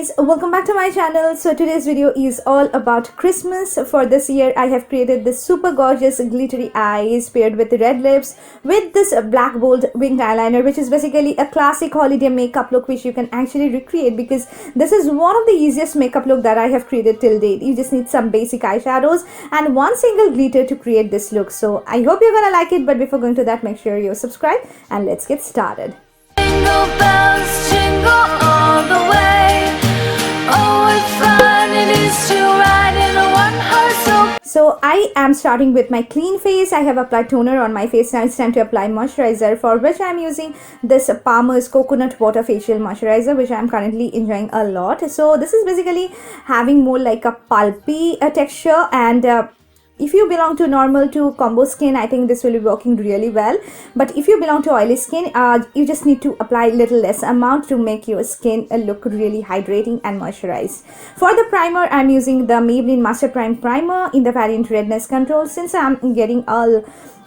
guys, welcome back to my channel. So today's video is all about Christmas. For this year I have created this super gorgeous glittery eyes paired with red lips with this black bold winged eyeliner, which is basically a classic holiday makeup look which you can actually recreate, because this is one of the easiest makeup look that I have created till date. You just need some basic eyeshadows and one single glitter to create this look. So I hope you're gonna like it, but before going to that, make sure you subscribe and let's get started. Jingle bells, jingle all the way. Oh, what fun it is to ride in a one-horse open. So I am starting with my clean face. I have applied toner on my face. Now it's time to apply moisturizer, for which I am using this PALMER'S coconut water facial moisturizer, which I am currently enjoying a lot. So this is basically having more like a pulpy texture, and if you belong to normal to combo skin, I think this will be working really well. But if you belong to oily skin, you just need to apply little less amount to make your skin look really hydrating and moisturized. For the primer, I'm using the Maybelline Master Prime Primer in the variant Redness Control. Since I'm getting a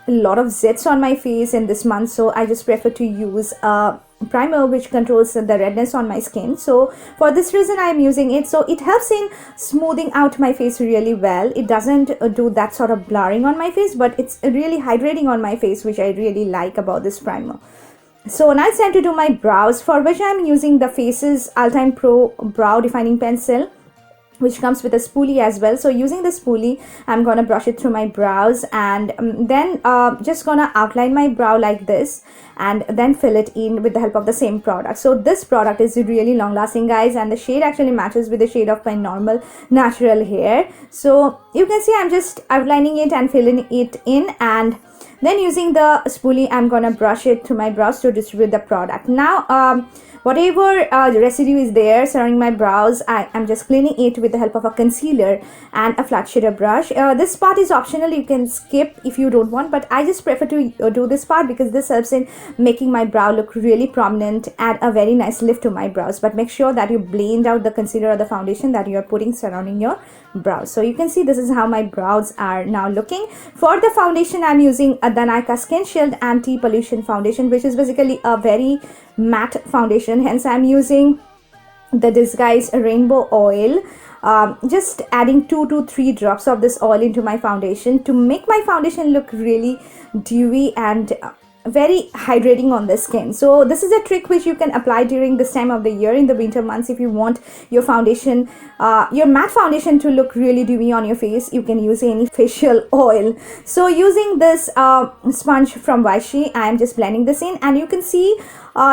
lot of zits on my face in this month, so I just prefer to use a primer which controls the redness on my skin. So for this reason I am using it. So it helps in smoothing out my face really well. It doesn't do that sort of blurring on my face, but it's really hydrating on my face, which I really like about this primer. So now it's time to do my brows, for which I am using the Face's Ultime Pro Brow Defining Pencil, which comes with a spoolie as well. So using the spoolie, I'm gonna brush it through my brows, and then just gonna outline my brow like this, and then fill it in with the help of the same product. So this product is really long lasting, guys, and the shade actually matches with the shade of my normal natural hair. So you can see I'm just outlining it and filling it in, and then using the spoolie I'm gonna brush it through my brows to distribute the product. Now whatever residue is there surrounding my brows, I am just cleaning it with the help of a concealer and a flat shader brush. This part is optional, you can skip if you don't want, but I just prefer to do this part because this helps in making my brow look really prominent, add a very nice lift to my brows. But make sure that you blend out the concealer or the foundation that you are putting surrounding your brows. So you can see this is how my brows are now looking. For the foundation, I'm using the Nykaa Skinshield Anti-Pollution Foundation, which is basically a very matte foundation, hence I'm using the Disguise Rainbow Oil. Just adding 2 to 3 drops of this oil into my foundation to make my foundation look really dewy and very hydrating on the skin. So this is a trick which you can apply during this time of the year in the winter months. If you want your foundation, your matte foundation to look really dewy on your face, you can use any facial oil. So using this sponge from Vichy, I am just blending this in, and you can see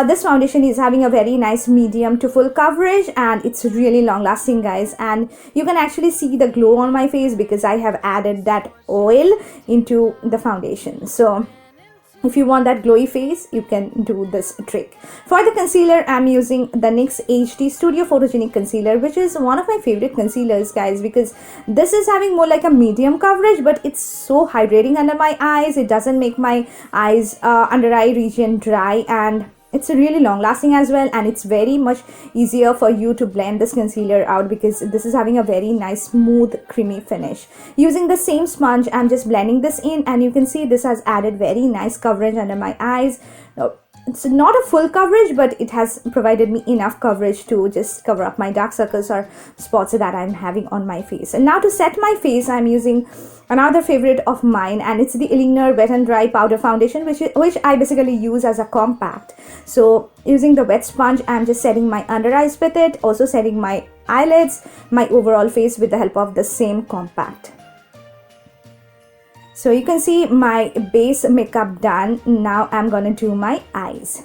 this foundation is having a very nice medium to full coverage, and it's really long lasting, guys, and you can actually see the glow on my face because I have added that oil into the foundation. So if you want that glowy face, you can do this trick. For the concealer, I'm using the NYX HD Studio Photogenic Concealer, which is one of my favorite concealers, guys, because this is having more like a medium coverage, but it's so hydrating under my eyes. It doesn't make my eyes under eye region dry, and it's really long lasting as well, and it's very much easier for you to blend this concealer out because this is having a very nice smooth creamy finish. Using the same sponge, I'm just blending this in, and you can see this has added very nice coverage under my eyes. It's not a full coverage, but it has provided me enough coverage to just cover up my dark circles or spots that I'm having on my face. And now to set my face, I'm using another favorite of mine, and it's the Eleanor Wet and Dry Powder Foundation, which I basically use as a compact. So using the wet sponge, I'm just setting my under eyes with it, also setting my eyelids, my overall face with the help of the same compact. So you can see my base makeup done. Now I'm gonna do my eyes.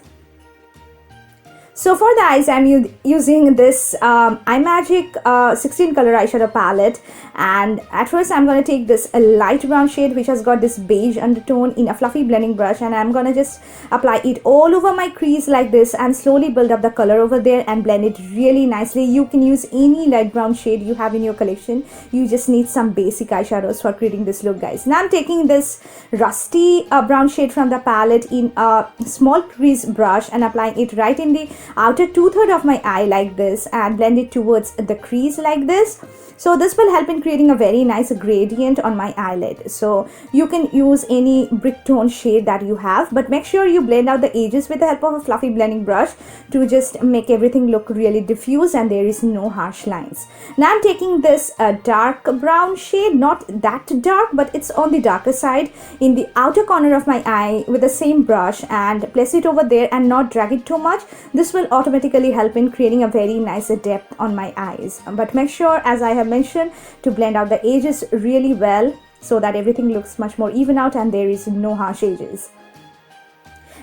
So for the eyes, I'm using this Imagic 16 color eyeshadow palette, and at first I'm going to take this light brown shade which has got this beige undertone in a fluffy blending brush, and I'm going to just apply it all over my crease like this and slowly build up the color over there and blend it really nicely. You can use any light brown shade you have in your collection. You just need some basic eyeshadows for creating this look, guys. Now I'm taking this rusty brown shade from the palette in a small crease brush and applying it right in the outer two-third of my eye like this and blend it towards the crease like this. So this will help in creating a very nice gradient on my eyelid. So you can use any brick tone shade that you have, but make sure you blend out the edges with the help of a fluffy blending brush to just make everything look really diffuse and there is no harsh lines. Now I'm taking this dark brown shade, not that dark, but it's on the darker side, in the outer corner of my eye with the same brush and place it over there and not drag it too much. This will automatically help in creating a very nice depth on my eyes. But make sure, as I have mentioned, to blend out the edges really well so that everything looks much more even out and there is no harsh edges.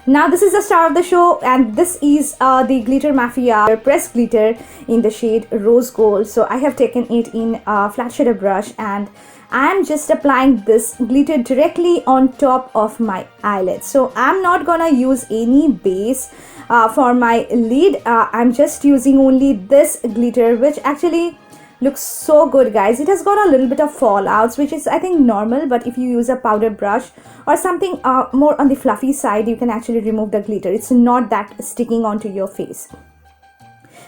Now this is the star of the show, and this is the glitter Mafia Pressed glitter in the shade Rose Gold. So I have taken it in a flat shader brush and I'm just applying this glitter directly on top of my eyelid. So I'm not gonna use any base for my lid. I'm just using only this glitter, which actually looks so good, guys. It has got a little bit of fallouts, which is I think normal, but if you use a powder brush or something more on the fluffy side, you can actually remove the glitter. It's not that sticking onto your face.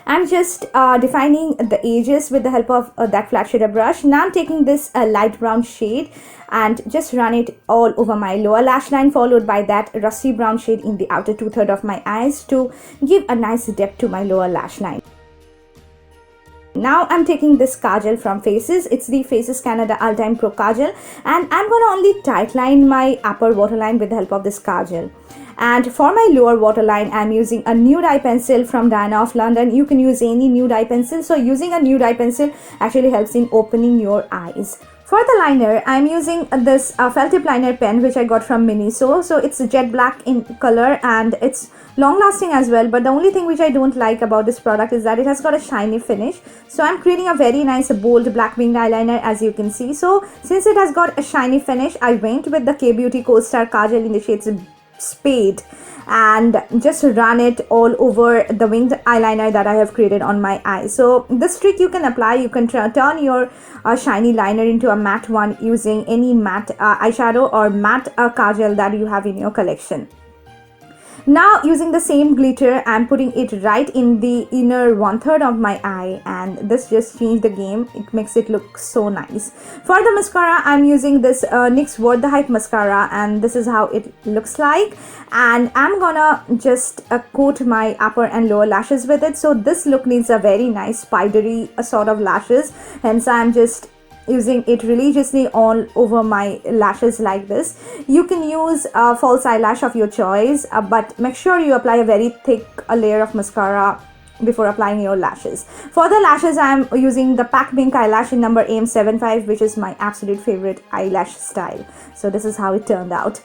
I'm just defining the edges with the help of that flat shader brush. Now I'm taking this light brown shade and just run it all over my lower lash line, followed by that rusty brown shade in the outer two-thirds of my eyes to give a nice depth to my lower lash line. Now I'm taking this kajal from Faces. It's the Faces Canada Ultime Pro Kajal, and I'm gonna only tightline my upper waterline with the help of this kajal. And for my lower waterline, I'm using a nude eye pencil from Diana of London. You can use any nude eye pencil. So using a nude eye pencil actually helps in opening your eyes. For the liner, I'm using this felt tip liner pen which I got from Miniso. So it's jet black in color and it's long lasting as well, but the only thing which I don't like about this product is that it has got a shiny finish. So I'm creating a very nice bold black winged eyeliner, as you can see. So since it has got a shiny finish, I went with the Beauty Kohl Star Kajal in the shades Spade and just run it all over the winged eyeliner that I have created on my eye. So this trick you can apply. You can turn your shiny liner into a matte one using any matte eyeshadow or matte kajal that you have in your collection. Now using the same glitter, I'm putting it right in the inner one-third of my eye, and this just changed the game. It makes it look so nice. For the mascara, I'm using this Nyx Worth the Hype mascara, and this is how it looks like. And I'm gonna just coat my upper and lower lashes with it. So this look needs a very nice spidery sort of lashes, hence I'm just using it religiously all over my lashes like this. You can use a false eyelash of your choice, but make sure you apply a very thick layer of mascara before applying your lashes. For the lashes, I'm using the Pack Pink eyelash in number AM75, which is my absolute favorite eyelash style. So this is how it turned out.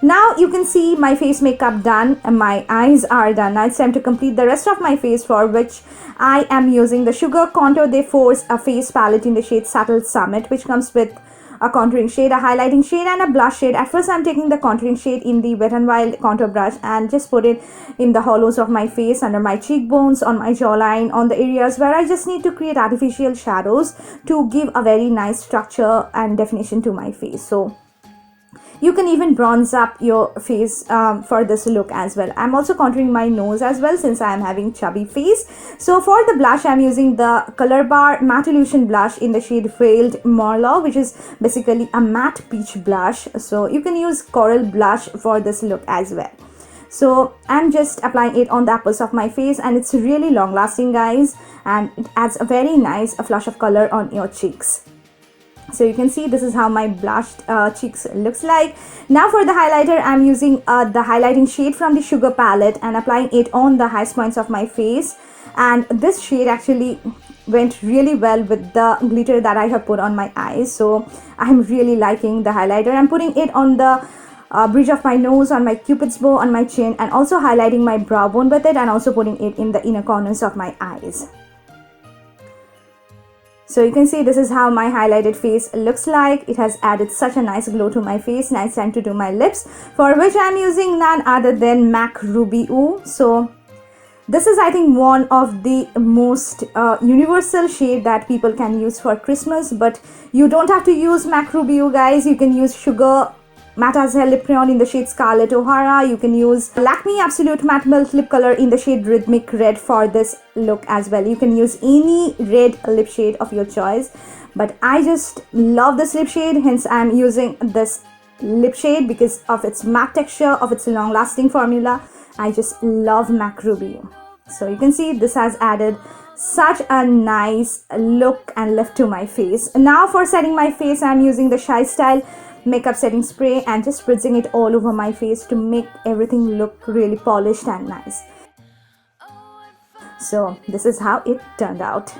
Now you can see my face makeup done and my eyes are done. Now it's time to complete the rest of my face, for which I am using the Sugar Contour de Force face palette in the shade Subtle Summit, which comes with a contouring shade, a highlighting shade and a blush shade. At first I'm taking the contouring shade in the Wet n Wild contour brush and just put it in the hollows of my face, under my cheekbones, on my jawline, on the areas where I just need to create artificial shadows to give a very nice structure and definition to my face. So you can even bronze up your face for this look as well. I'm also contouring my nose as well since I am having chubby face. So for the blush, I'm using the Colorbar Matte-illusion blush in the shade Veiled Merlot, which is basically a matte peach blush. So you can use coral blush for this look as well. So I'm just applying it on the uppers of my face, and it's really long lasting, guys, and it adds a very nice flush of color on your cheeks. So you can see this is how my blushed cheeks looks like. Now for the highlighter, I'm using the highlighting shade from the Sugar palette and applying it on the highest points of my face. And this shade actually went really well with the glitter that I have put on my eyes. So I'm really liking the highlighter. I'm putting it on the bridge of my nose, on my cupid's bow, on my chin, and also highlighting my brow bone with it, and also putting it in the inner corners of my eyes. So you can see this is how my highlighted face looks like. It has added such a nice glow to my face. Now it's time to do my lips, for which I'm using none other than MAC Ruby Ooh. So this is, I think, one of the most universal shade that people can use for Christmas, but you don't have to use MAC Ruby Ooh, guys. You can use Sugar Matte as Hell lip crayon in the shade Scarlet O'Hara. You can use Lakme Absolute Matte Melt lip color in the shade Rhythmic Red for this look as well. You can use any red lip shade of your choice, but I just love this lip shade, hence I am using this lip shade because of its matte texture, of its long lasting formula. I just love MAC Ruby. So you can see this has added such a nice look and lift to my face. Now for setting my face, I'm using the Shystyles makeup setting spray and just spritzing it all over my face to make everything look really polished and nice. So this is how it turned out.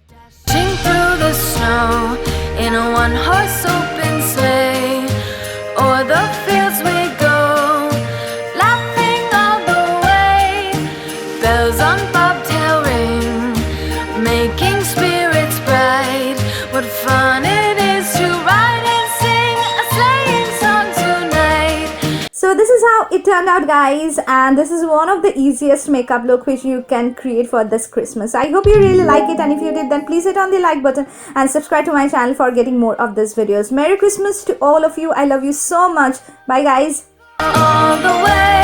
Dashing through the snow in a one-horse open sleigh, o'er the fields we go, laughing all the way. Bells on bobtail ring, making spirits bright. What fun it is to ride and sing a sleighing song tonight. So this is how it turned out, guys, and this is one of the easiest makeup look which you can create for this Christmas. I hope you really like it, and if you did, then please hit on the like button and subscribe to my channel for getting more of these videos. Merry Christmas to all of you. I love you so much. Bye guys. All the way.